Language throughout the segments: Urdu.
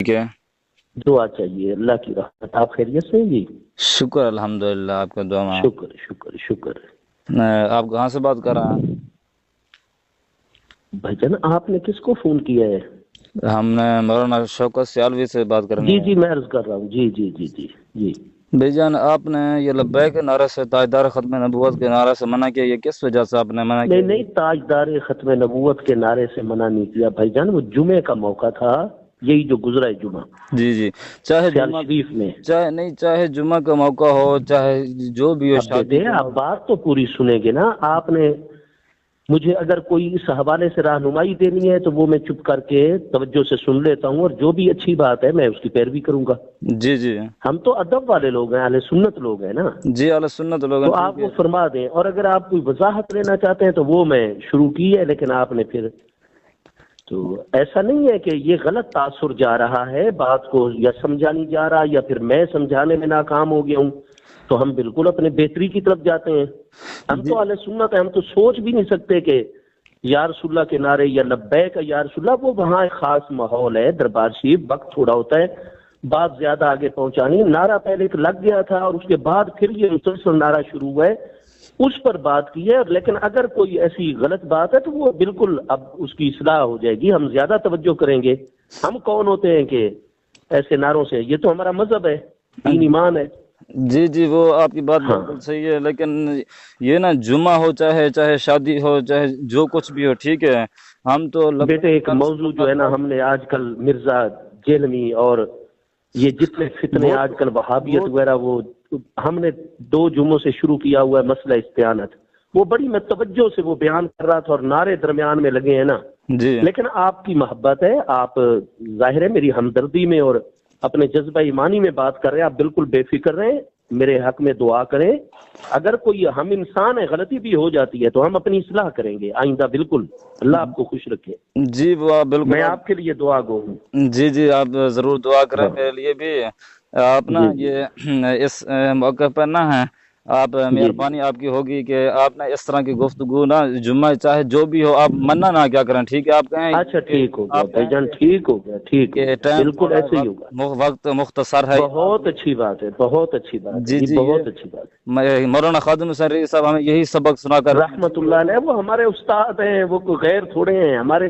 ٹھیک ہے، دعا چاہیے، اللہ کی رحمت۔ آپ خیریت سے ہیں جی؟ شکر الحمدللہ، آپ کا دعا میں۔ شکر شکر شکر۔ آپ کہاں سے بات کر رہے ہیں؟ بھائی جان آپ نے کس کو فون کیا ہے؟ ہم نے مولانا شوکت سیالوی سے بات کرنی جی ہے۔ جی میں عرض کر رہا ہوں، جی جی جی جی جی۔ بھائی جان، آپ نے یہ لبیک کے نعرے سے، تاجدار ختم نبوت کے نعرے سے منع کیا، یہ کس وجہ سے آپ نے منع نہیں کیا؟ نہیں، تاجدار ختم نبوت کے نعرے سے منع نہیں کیا بھائی جان، وہ جمعے کا موقع تھا، یہی جو گزرا ہے جمعہ جی جی، چاہے سیال جمعہ، شریف میں۔ چاہے جمعہ کا موقع ہو، چاہے جو بھی ہو، اب شادی بیٹے کا آپ موقع۔ بات تو پوری سنیں گے نا، آپ نے مجھے اگر کوئی اس حوالے سے رہنمائی دینی ہے تو وہ میں چپ کر کے توجہ سے سن لیتا ہوں، اور جو بھی اچھی بات ہے میں اس کی پیروی کروں گا۔ جی جی ہم تو ادب والے لوگ ہیں، اہل سنت لوگ ہیں نا، جی، اہل سنت لوگ ہیں، تو ٹھیک آپ وہ ہے۔ فرما دیں، اور اگر آپ کوئی وضاحت لینا چاہتے ہیں تو وہ میں شروع کی ہے، لیکن آپ نے پھر تو ایسا نہیں ہے کہ یہ غلط تاثر جا رہا ہے بات کو، یا سمجھا نہیں جا رہا، یا پھر میں سمجھانے میں ناکام ہو گیا ہوں، تو ہم بالکل اپنے بہتری کی طرف جاتے ہیں۔ ہم جی تو اہل سنت ہیں، ہم تو سوچ بھی نہیں سکتے کہ یا رسول اللہ کے نعرے یا لبیک یا رسول اللہ، وہ وہاں ایک خاص ماحول ہے، دربار شریف، وقت تھوڑا ہوتا ہے، بات زیادہ آگے پہنچانی۔ نعرہ پہلے ایک لگ گیا تھا اور اس کے بعد پھر یہ مسلسل نعرہ شروع ہوا ہے، اس پر بات کی ہے، لیکن اگر کوئی ایسی غلط بات ہے تو وہ بالکل اب اس کی اصلاح ہو جائے گی، ہم زیادہ توجہ کریں گے۔ ہم کون ہوتے ہیں کہ ایسے نعروں سے، یہ تو ہمارا مذہب ہے، دین ایمان ہے۔ جی جی، وہ آپ کی بات ہاں بالکل صحیح ہے، لیکن یہ نا جمعہ ہو، چاہے شادی ہو، چاہے جو کچھ بھی ہو، ٹھیک ہے، ہم تو بیٹے ایک موضوع جو ہے نا، ہم نے آج کل مرزا جیلمی اور یہ جتنے فتنے وہ آج کل وہابیت وہ وغیرہ، وہ ہم نے 2 جمعوں سے شروع کیا ہوا ہے مسئلہ استعانت، وہ بڑی میں توجہ سے وہ بیان کر رہا تھا، اور نعرے درمیان میں لگے ہیں نا، جی لیکن آپ کی محبت ہے، آپ ظاہر ہے میری ہمدردی میں اور اپنے جذبہ ایمانی میں بات کر رہے ہیں، آپ بالکل بے فکر رہیں، میرے حق میں دعا کریں، اگر کوئی ہم انسان ہے غلطی بھی ہو جاتی ہے تو ہم اپنی اصلاح کریں گے آئندہ، بالکل۔ اللہ آپ کو خوش رکھے، جی، وہ آپ بالکل میں آپ کے لیے دعا گو ہوں۔ جی جی، آپ ضرور دعا کریں ہاں میرے لیے بھی۔ آپ نا جی جی یہ اس موقع پر نہ ہے، آپ جی جی، مہربانی آپ کی ہوگی کہ آپ نے اس طرح کی گفتگو نا، جمعہ چاہے جو بھی ہو، آپ منع نہ کیا کریں، ٹھیک ہے؟ آپ کہیں اچھا کہ ٹھیک ہو گیا آپ بھائی کہیں جان، ٹھیک ہو گیا، ٹھیک ہو کہ گیا، ٹائم بالکل تھوڑا ایسے ہی ہوگا۔ وقت مختصر ہے آپ۔ بہت اچھی بات ہے، بہت اچھی بات ہے جی جی، جی، یہ بہت اچھی بات ہے۔ مولانا خادم حسین رضوی صاحب ہمیں یہی سبق سنا کر گئے ہیں، رحمت ٹھیک ہے؟ اللہ علیہ، وہ ہمارے استاد ہیں، وہ کوئی غیر تھوڑے ہیں، ہمارے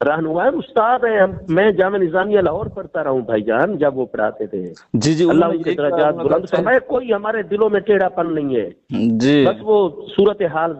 رہنما استاد ہیں۔ میں جامعہ نظامیہ لاہور پڑھتا رہا ہوں بھائی جان جب وہ پڑھاتے تھے، جی جی، انہوں اللہ نے ان کے یہی کہا، درجات انہوں نے بلند کہا فرمائے، کوئی ہمارے دلوں میں ٹیڑھا پن نہیں ہے، جی بس وہ صورت حال